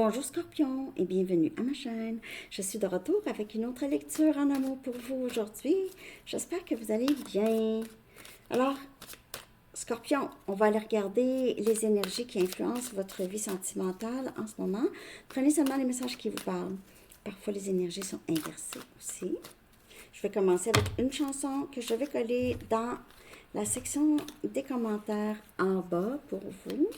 Bonjour Scorpion et bienvenue à ma chaîne. Je suis de retour avec une autre lecture en amour pour vous aujourd'hui. J'espère que vous allez bien. Alors, Scorpion, on va aller regarder les énergies qui influencent votre vie sentimentale en ce moment. Prenez seulement les messages qui vous parlent. Parfois, les énergies sont inversées aussi. Je vais commencer avec une chanson que je vais coller dans la section des commentaires en bas pour vous.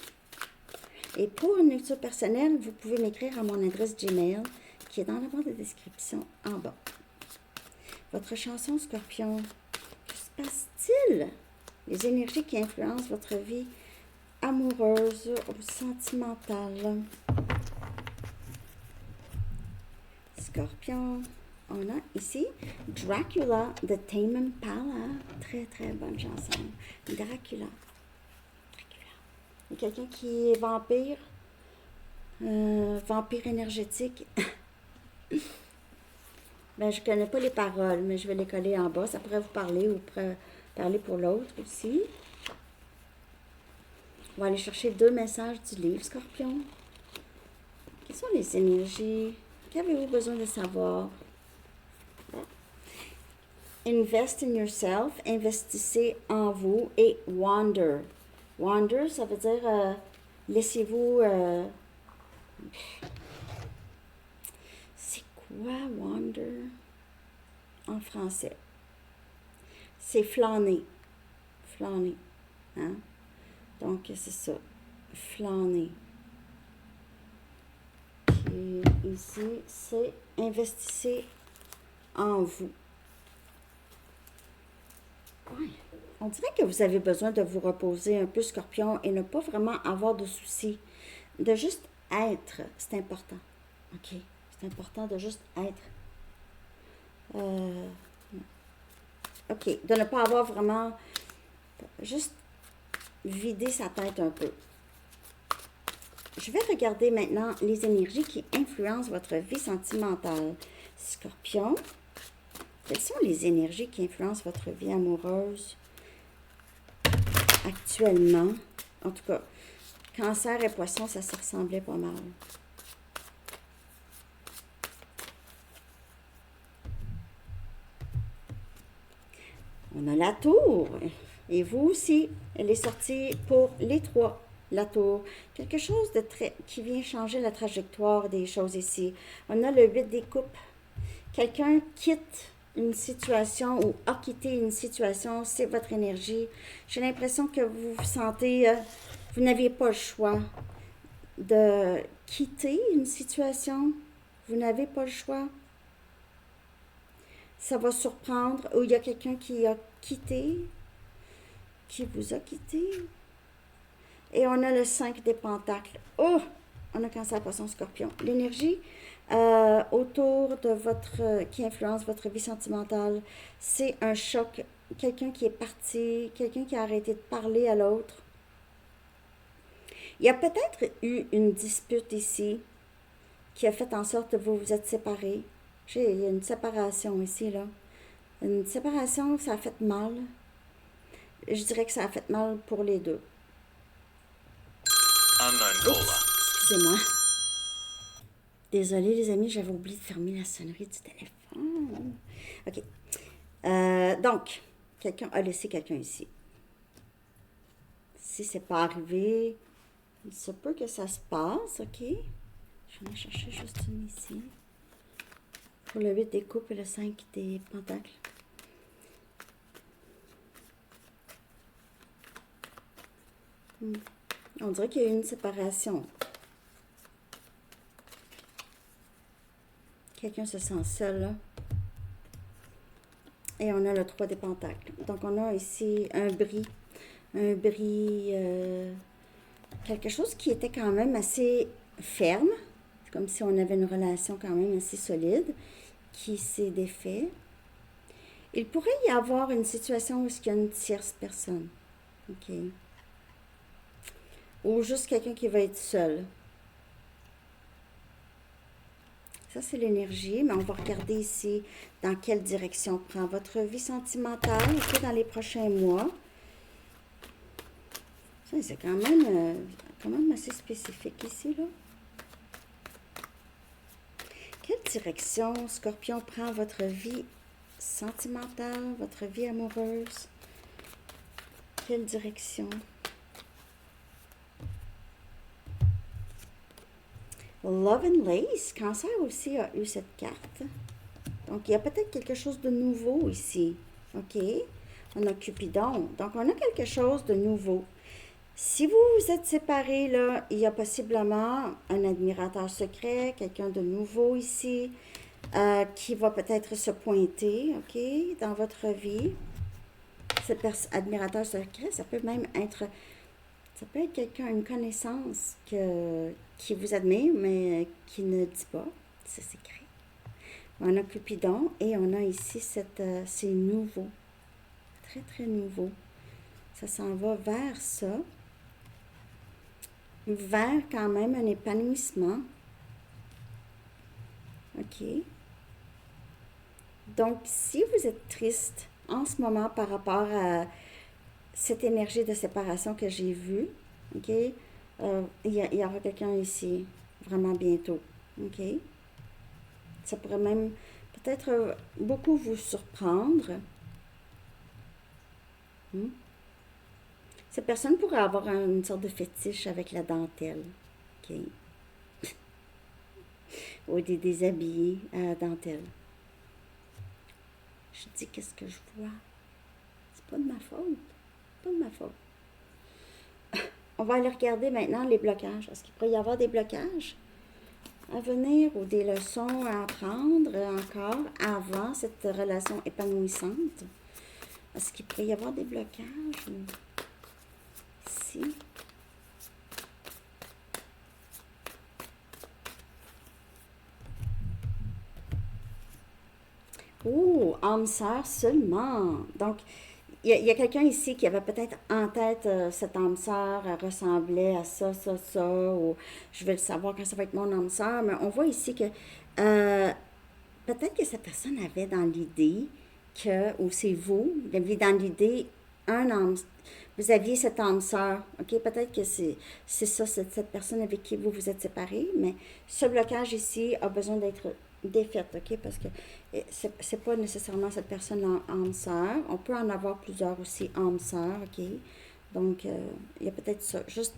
Et pour une lecture personnelle, vous pouvez m'écrire à mon adresse Gmail qui est dans la barre de description en bas. Votre chanson, Scorpion, que se passe-t-il? Les énergies qui influencent votre vie amoureuse ou sentimentale. Scorpion, on a ici Dracula de Tame Impala. Très, très bonne chanson. Dracula. Il y a quelqu'un qui est vampire, vampire énergétique. Ben, je ne connais pas les paroles, mais je vais les coller en bas. Ça pourrait vous parler ou parler pour l'autre aussi. On va aller chercher 2 messages du livre, Scorpion. Quelles sont les énergies? Qu'avez-vous besoin de savoir? Invest in yourself, investissez en vous et wander. Wander, ça veut dire laissez-vous... c'est quoi wander en français? C'est flâner. Flâner. Hein? Donc, c'est ça. Flâner. Puis ici, c'est investissez en vous. Ouais. On dirait que vous avez besoin de vous reposer un peu, Scorpion, et ne pas vraiment avoir de soucis. De juste être, c'est important. OK? C'est important de juste être. OK. De ne pas avoir vraiment... Juste vider sa tête un peu. Je vais regarder maintenant les énergies qui influencent votre vie sentimentale. Scorpion, quelles sont les énergies qui influencent votre vie amoureuse actuellement? En tout cas, Cancer et Poisson, ça se ressemblait pas mal. On a la tour. Et vous aussi, elle est sortie pour les 3. La tour. Quelque chose de très qui vient changer la trajectoire des choses ici. On a le 8 des coupes. Quelqu'un quitte une situation ou a quitté une situation, c'est votre énergie. J'ai l'impression que vous vous sentez, vous n'aviez pas le choix de quitter une situation. Vous n'avez pas le choix. Ça va surprendre. Ou il y a quelqu'un qui a quitté, qui vous a quitté. Et on a le 5 des pentacles. Oh! On a Cancer, Poisson, Scorpion. L'énergie autour de votre... qui influence votre vie sentimentale, c'est un choc. Quelqu'un qui est parti, quelqu'un qui a arrêté de parler à l'autre. Il y a peut-être eu une dispute ici qui a fait en sorte que vous vous êtes séparés. Il y a une séparation ici, là. Une séparation, ça a fait mal. Je dirais que ça a fait mal pour les deux. Excusez-moi. Désolée les amis, j'avais oublié de fermer la sonnerie du téléphone. OK. Donc, quelqu'un a laissé quelqu'un ici. Si c'est pas arrivé, il se peut que ça se passe, OK? Je vais en chercher juste une ici. Pour le 8 des coupes et le 5 des pentacles. On dirait qu'il y a eu une séparation. Quelqu'un se sent seul, là. Et on a le 3 des pentacles. Donc, on a ici un bris. Un bris... quelque chose qui était quand même assez ferme. C'est comme si on avait une relation quand même assez solide qui s'est défait. Il pourrait y avoir une situation où il y a une tierce personne. OK. Ou juste quelqu'un qui va être seul. Ça, c'est l'énergie, mais on va regarder ici dans quelle direction prend votre vie sentimentale dans les prochains mois. Ça, c'est quand même assez spécifique ici, là. direction, Scorpion, prend votre vie sentimentale, votre vie amoureuse? Quelle direction? Love and Lace, Cancer aussi a eu cette carte. Donc, il y a peut-être quelque chose de nouveau ici. OK? On a Cupidon. Donc, on a quelque chose de nouveau. Si vous vous êtes séparés, là, il y a possiblement un admirateur secret, quelqu'un de nouveau ici, qui va peut-être se pointer, OK, dans votre vie. Cet admirateur secret, ça peut même être, ça peut être quelqu'un, une connaissance qui vous admire, mais qui ne dit pas, c'est secret. On a Cupidon et on a ici c'est nouveau, très très nouveau. Ça s'en va vers ça, vers quand même un épanouissement. OK. Donc, si vous êtes triste en ce moment par rapport à cette énergie de séparation que j'ai vue, OK, il y aura quelqu'un ici vraiment bientôt. OK. Ça pourrait même peut-être beaucoup vous surprendre. Cette personne pourrait avoir une sorte de fétiche avec la dentelle. OK. Ou des déshabillés à la dentelle. Je dis qu'est-ce que je vois. C'est pas de ma faute. Pas de ma faute. On va aller regarder maintenant les blocages. Est-ce qu'il pourrait y avoir des blocages à venir ou des leçons à apprendre encore avant cette relation épanouissante? Est-ce qu'il pourrait y avoir des blocages ici? Oh, âme sœur seulement. Donc, il y a quelqu'un ici qui avait peut-être en tête cette âme sœur, elle ressemblait à ça, ça, ça, ou je vais le savoir quand ça va être mon âme sœur, mais on voit ici que peut-être que cette personne avait dans l'idée que, ou c'est vous, vous aviez dans l'idée un âme, vous aviez cette âme sœur, ok? Peut-être que c'est ça, cette personne avec qui vous vous êtes séparés, mais ce blocage ici a besoin d'être défaite, ok? Parce que c'est pas nécessairement cette personne en âme sœur. On peut en avoir plusieurs aussi âme sœur, ok? Donc, il y a peut-être ça. Juste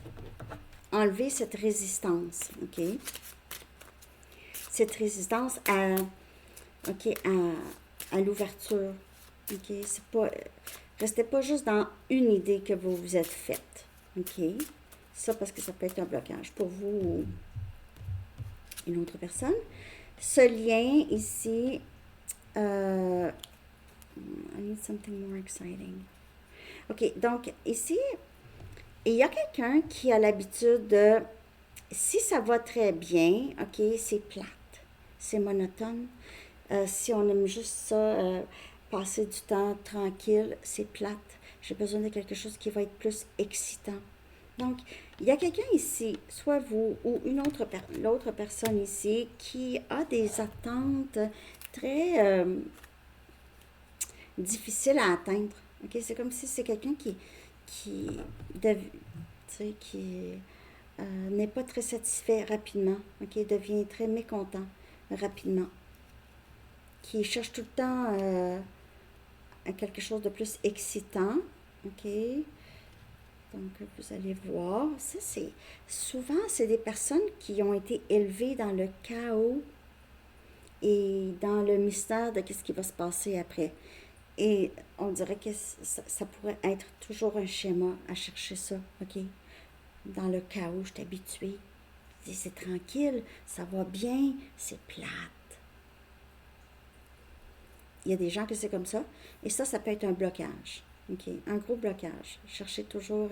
enlever cette résistance, ok? Cette résistance ok, à l'ouverture, ok? C'est pas, restez pas juste dans une idée que vous vous êtes faite, ok? Ça, parce que ça peut être un blocage pour vous ou une autre personne. Ce lien ici, I need something more exciting. OK, donc ici, il y a quelqu'un qui a l'habitude de, si ça va très bien, OK, c'est plate, c'est monotone. Si on aime juste ça, passer du temps tranquille, c'est plate. J'ai besoin de quelque chose qui va être plus excitant. Donc, il y a quelqu'un ici, soit vous ou l'autre personne ici, qui a des attentes très difficiles à atteindre. Ok, c'est comme si c'est quelqu'un qui n'est pas très satisfait rapidement. Ok, devient très mécontent rapidement. Qui cherche tout le temps à quelque chose de plus excitant. Ok. Donc, vous allez voir, ça souvent, c'est des personnes qui ont été élevées dans le chaos et dans le mystère de ce qui va se passer après. Et on dirait que ça pourrait être toujours un schéma à chercher ça, OK? Dans le chaos, je suis habituée. C'est tranquille, ça va bien, c'est plate. Il y a des gens que c'est comme ça. Et ça peut être un blocage. OK? Un gros blocage. Cherchez toujours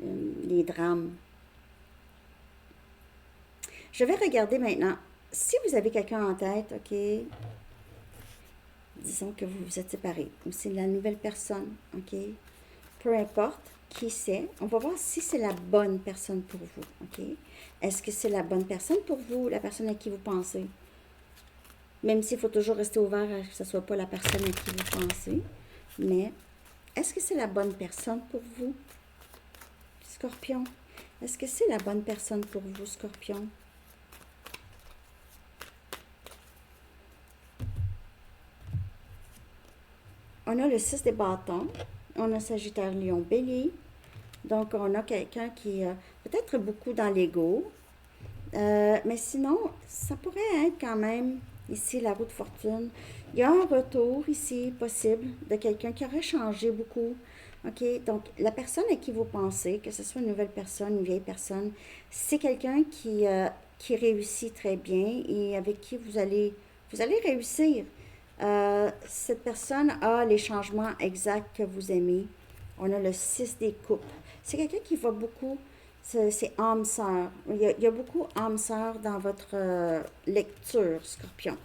les drames. Je vais regarder maintenant. Si vous avez quelqu'un en tête, OK? Disons que vous vous êtes séparés. Ou c'est la nouvelle personne, OK? Peu importe qui c'est. On va voir si c'est la bonne personne pour vous, OK? Est-ce que c'est la bonne personne pour vous, la personne à qui vous pensez? Même s'il faut toujours rester ouvert à ce que ce ne soit pas la personne à qui vous pensez. Mais est-ce que c'est la bonne personne pour vous, Scorpion? Est-ce que c'est la bonne personne pour vous, Scorpion? on a le 6 des bâtons, on a Sagittaire, Lion, Bélier. Donc, on a quelqu'un qui peut-être beaucoup dans l'ego. Mais sinon, ça pourrait être quand même ici la roue de fortune. Il y a un retour ici possible de quelqu'un qui aurait changé beaucoup. OK? Donc, la personne à qui vous pensez, que ce soit une nouvelle personne, une vieille personne, c'est quelqu'un qui réussit très bien et avec qui vous allez réussir. Cette personne a les changements exacts que vous aimez. On a le 6 des coupes. C'est quelqu'un qui va beaucoup, c'est âme sœur. Il y a beaucoup âme sœur dans votre lecture, Scorpion.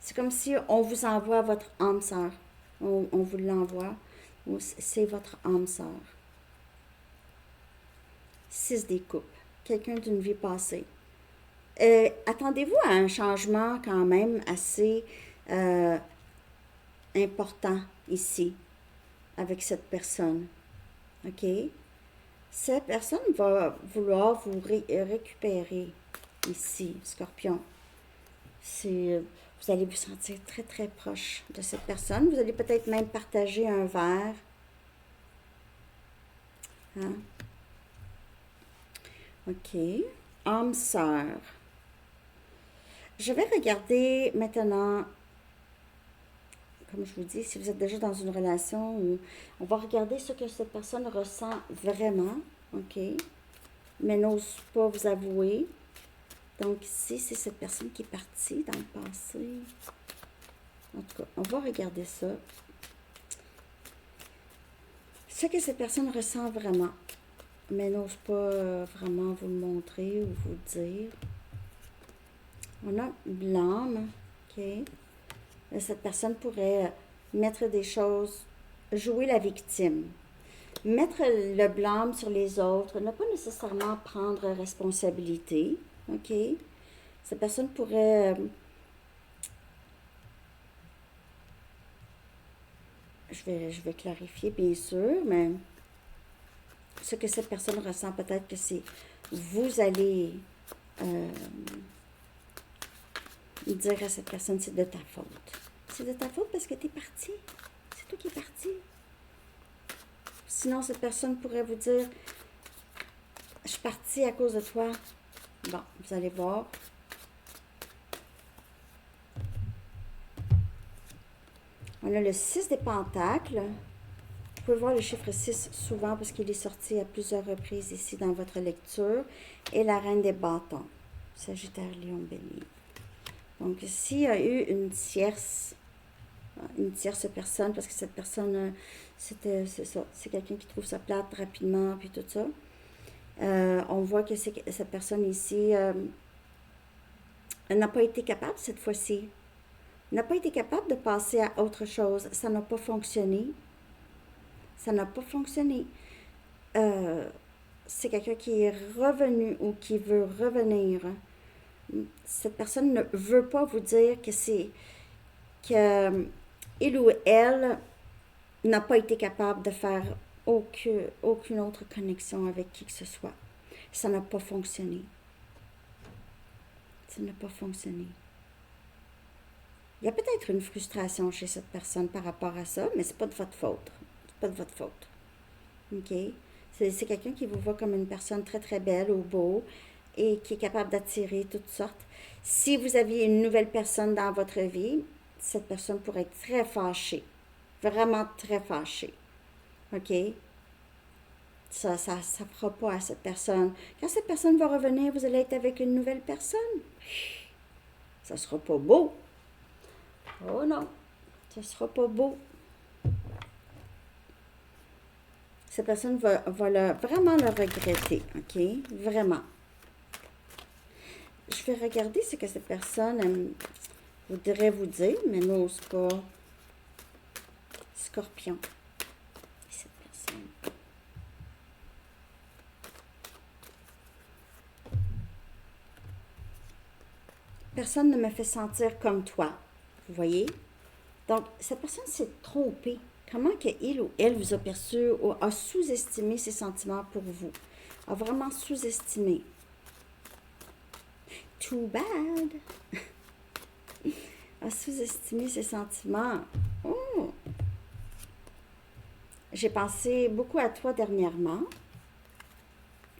C'est comme si on vous envoie votre âme sœur. On vous l'envoie. C'est votre âme sœur. 6 des coupes. Quelqu'un d'une vie passée. Attendez-vous à un changement quand même assez important ici avec cette personne. OK? Cette personne va vouloir vous récupérer ici, Scorpion. Vous allez vous sentir très, très proche de cette personne. Vous allez peut-être même partager un verre. Hein? OK. Âme sœur. Je vais regarder maintenant, comme je vous dis, si vous êtes déjà dans une relation, on va regarder ce que cette personne ressent vraiment, OK? Mais n'ose pas vous avouer. Donc ici, c'est cette personne qui est partie dans le passé. En tout cas, on va regarder ça. Ce que cette personne ressent vraiment, mais n'ose pas vraiment vous le montrer ou vous le dire. On a blâme, OK? Cette personne pourrait mettre des choses, jouer la victime, mettre le blâme sur les autres, ne pas nécessairement prendre responsabilité, OK? Cette personne pourrait... je vais clarifier, bien sûr, mais ce que cette personne ressent, peut-être que c'est... Vous allez... dire à cette personne, c'est de ta faute. C'est de ta faute parce que tu es parti. C'est toi qui es parti. Sinon, cette personne pourrait vous dire, je suis partie à cause de toi. Bon, vous allez voir. On a le 6 des pentacles. Vous pouvez voir le chiffre 6 souvent parce qu'il est sorti à plusieurs reprises ici dans votre lecture. Et la reine des bâtons. Sagittaire, Lion, Bélier. Donc, s'il y a eu une tierce personne, parce que cette personne, c'est quelqu'un qui trouve ça plate rapidement, puis tout ça. On voit que cette personne ici, elle n'a pas été capable cette fois-ci. N'a pas été capable de passer à autre chose. Ça n'a pas fonctionné. Ça n'a pas fonctionné. C'est quelqu'un qui est revenu ou qui veut revenir. Cette personne ne veut pas vous dire que il ou elle n'a pas été capable de faire aucune autre connexion avec qui que ce soit. Ça n'a pas fonctionné. Ça n'a pas fonctionné. Il y a peut-être une frustration chez cette personne par rapport à ça, mais c'est pas de votre faute. C'est pas de votre faute. OK? C'est quelqu'un qui vous voit comme une personne très, très belle ou beau et qui est capable d'attirer toutes sortes. Si vous aviez une nouvelle personne dans votre vie, cette personne pourrait être très fâchée. Vraiment très fâchée. OK? Ça fera pas à cette personne. Quand cette personne va revenir, vous allez être avec une nouvelle personne. Ça sera pas beau. Oh non, ça sera pas beau. Cette personne va vraiment le regretter, OK? Vraiment. Je vais regarder ce que cette personne voudrait vous dire, mais n'ose pas. Scorpion. Cette personne. Personne ne me fait sentir comme toi. Vous voyez? Donc, cette personne s'est trompée. Comment qu'il ou elle vous a perçu ou a sous-estimé ses sentiments pour vous? A vraiment sous-estimé. Too bad. A sous-estimé ses sentiments. Oh! j'ai pensé beaucoup à toi dernièrement.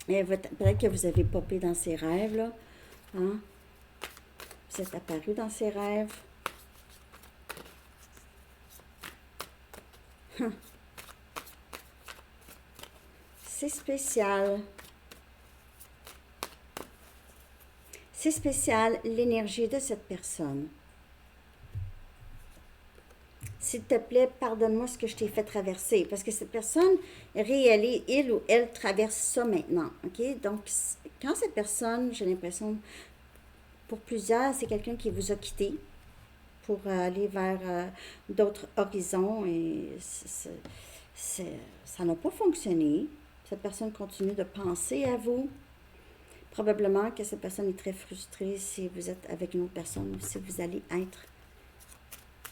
Et peut-être que vous avez popé dans ses rêves, là. Hein? Vous êtes apparu dans ses rêves. C'est spécial. C'est spécial, l'énergie de cette personne. S'il te plaît, pardonne-moi ce que je t'ai fait traverser. Parce que cette personne réalise, il ou elle traverse ça maintenant. OK? Donc, quand cette personne, j'ai l'impression, pour plusieurs, c'est quelqu'un qui vous a quitté pour aller vers d'autres horizons et ça n'a pas fonctionné. Cette personne continue de penser à vous. Probablement que cette personne est très frustrée si vous êtes avec une autre personne ou si vous allez être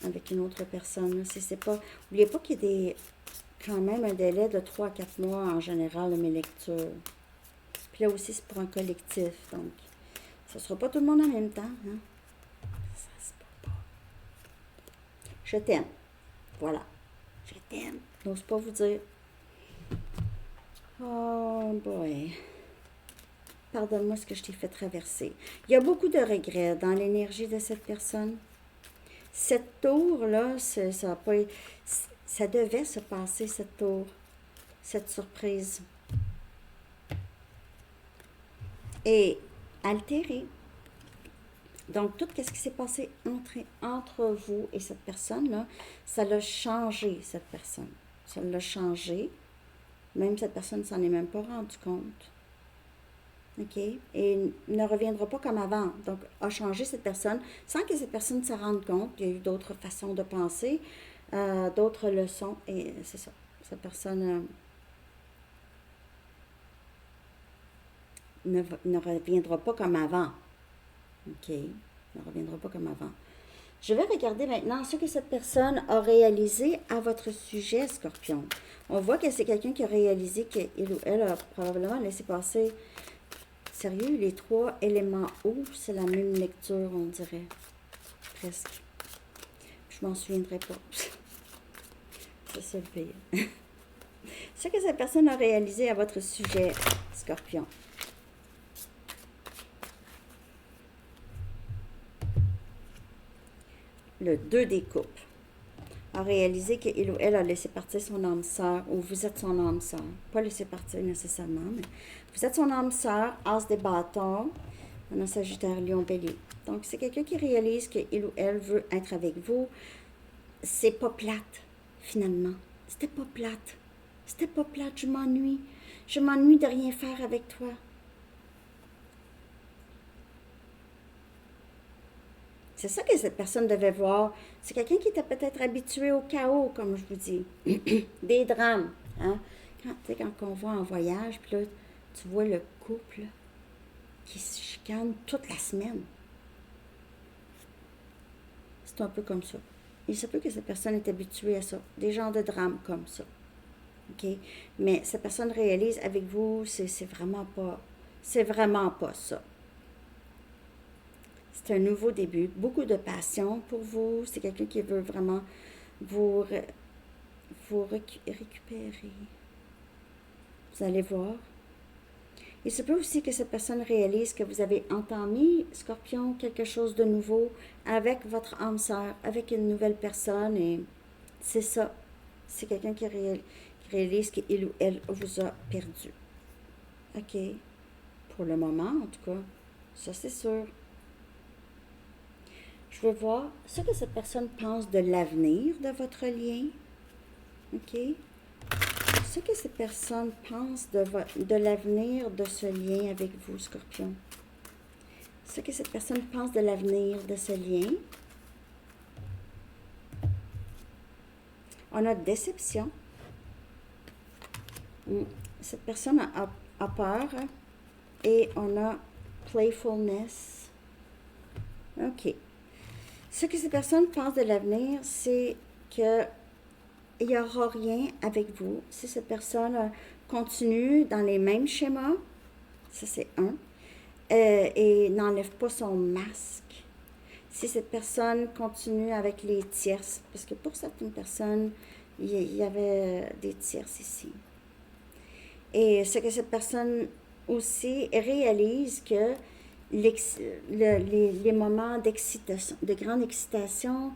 avec une autre personne. Si c'est pas, n'oubliez pas qu'il y a quand même un délai de 3 à 4 mois en général de mes lectures. Puis là aussi, c'est pour un collectif. Donc, ça ne sera pas tout le monde en même temps. Hein? Ça se peut pas. Je t'aime. Voilà. Je t'aime. Je n'ose pas vous dire. Oh boy. Pardonne-moi ce que je t'ai fait traverser. Il y a beaucoup de regrets dans l'énergie de cette personne. Cette tour-là, ça devait se passer, cette tour, cette surprise. Et altérée. Donc, tout ce qui s'est passé entre vous et cette personne-là, ça l'a changé, cette personne. Ça l'a changé. Même cette personne ne s'en est même pas rendu compte. OK? Et ne reviendra pas comme avant. Donc, a changé cette personne sans que cette personne se rende compte. Il y a eu d'autres façons de penser, d'autres leçons. Et c'est ça. Cette personne ne reviendra pas comme avant. OK? Ne reviendra pas comme avant. Je vais regarder maintenant ce que cette personne a réalisé à votre sujet, Scorpion. On voit que c'est quelqu'un qui a réalisé qu'il ou elle a probablement laissé passer. Sérieux, les 3 éléments eau, c'est la même lecture, on dirait. Presque. Je m'en souviendrai pas. C'est ça le pire. Ce que cette personne a réalisé à votre sujet, Scorpion. Le 2 des coupes a réalisé qu'il ou elle a laissé partir son âme sœur, ou vous êtes son âme sœur. Pas laissé partir nécessairement, mais vous êtes son âme sœur, as des bâtons, on a Sagittaire, Lion, Bélier. Donc, c'est quelqu'un qui réalise qu'il ou elle veut être avec vous. C'est pas plate, finalement. C'était pas plate. C'était pas plate, je m'ennuie. Je m'ennuie de rien faire avec toi. C'est ça que cette personne devait voir. C'est quelqu'un qui était peut-être habitué au chaos, comme je vous dis. Des drames. Hein? Quand on va en voyage, puis là, tu vois le couple qui se chicane toute la semaine. C'est un peu comme ça. Il se peut que cette personne est habituée à ça. Des genres de drames comme ça. OK? Mais cette personne réalise avec vous, c'est vraiment pas ça. C'est un nouveau début, beaucoup de passion pour vous. C'est quelqu'un qui veut vraiment vous récupérer. Vous allez voir. Il se peut aussi que cette personne réalise que vous avez entamé, Scorpion, quelque chose de nouveau avec votre âme sœur, avec une nouvelle personne. Et c'est ça. C'est quelqu'un qui réalise qu'il ou elle vous a perdu. OK. Pour le moment, en tout cas. Ça, c'est sûr. Je veux voir ce que cette personne pense de l'avenir de votre lien. OK? Ce que cette personne pense de l'avenir de ce lien avec vous, Scorpion. Ce que cette personne pense de l'avenir de ce lien. On a déception. Cette personne a peur. Et on a playfulness. OK. Ce que ces personnes pensent de l'avenir, c'est qu'il n'y aura rien avec vous. Si cette personne continue dans les mêmes schémas, ça c'est un, et n'enlève pas son masque. Si cette personne continue avec les tierces, parce que pour certaines personnes, il y avait des tierces ici. Et ce que cette personne aussi réalise que les moments d'excitation, de grande excitation,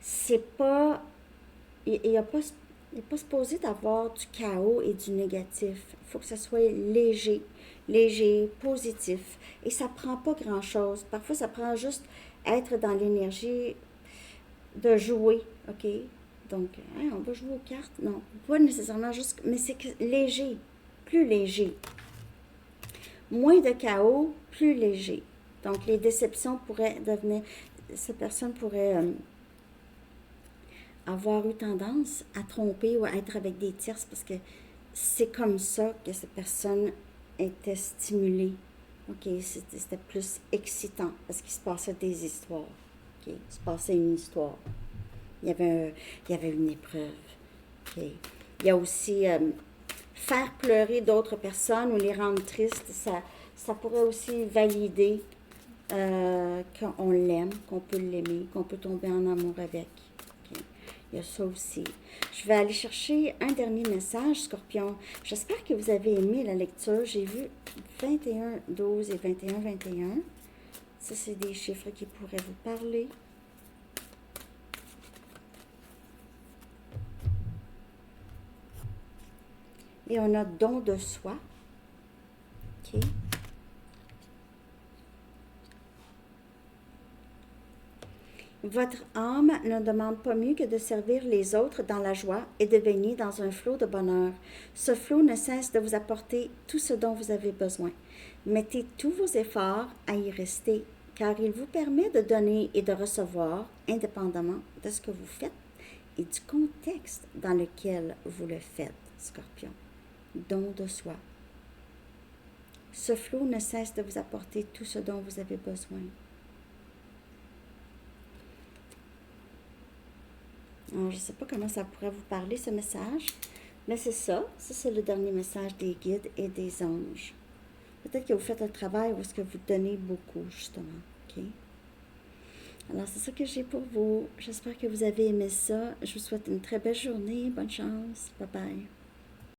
c'est pas, il n'y a pas, il n'est pas supposé d'avoir du chaos et du négatif. Il faut que ça soit léger, positif. Et ça prend pas grand-chose. Parfois, ça prend juste être dans l'énergie de jouer, OK? Donc, hein, on va jouer aux cartes. Non, pas nécessairement juste, mais c'est léger, plus léger. Moins de chaos, plus léger. Donc, les déceptions pourraient devenir, cette personne pourrait avoir eu tendance à tromper ou à être avec des tierces parce que c'est comme ça que cette personne était stimulée. OK, c'était plus excitant parce qu'il se passait des histoires. OK, il se passait une histoire. Il y avait une épreuve. OK. Il y a aussi faire pleurer d'autres personnes ou les rendre tristes. Ça pourrait aussi valider qu'on l'aime, qu'on peut l'aimer, qu'on peut tomber en amour avec. OK. Il y a ça aussi. Je vais aller chercher un dernier message, Scorpion. J'espère que vous avez aimé la lecture. J'ai vu 21, 12 et 21, 21. Ça, c'est des chiffres qui pourraient vous parler. Et on a don de soi. OK. Votre âme ne demande pas mieux que de servir les autres dans la joie et de baigner dans un flot de bonheur. Ce flot ne cesse de vous apporter tout ce dont vous avez besoin. Mettez tous vos efforts à y rester, car il vous permet de donner et de recevoir, indépendamment de ce que vous faites et du contexte dans lequel vous le faites, Scorpion. Don de soi. Ce flot ne cesse de vous apporter tout ce dont vous avez besoin. Alors, je ne sais pas comment ça pourrait vous parler, ce message, mais c'est ça. Ça, c'est le dernier message des guides et des anges. Peut-être que vous faites un travail où est-ce que vous donnez beaucoup, justement. OK? Alors, c'est ça que j'ai pour vous. J'espère que vous avez aimé ça. Je vous souhaite une très belle journée. Bonne chance. Bye bye.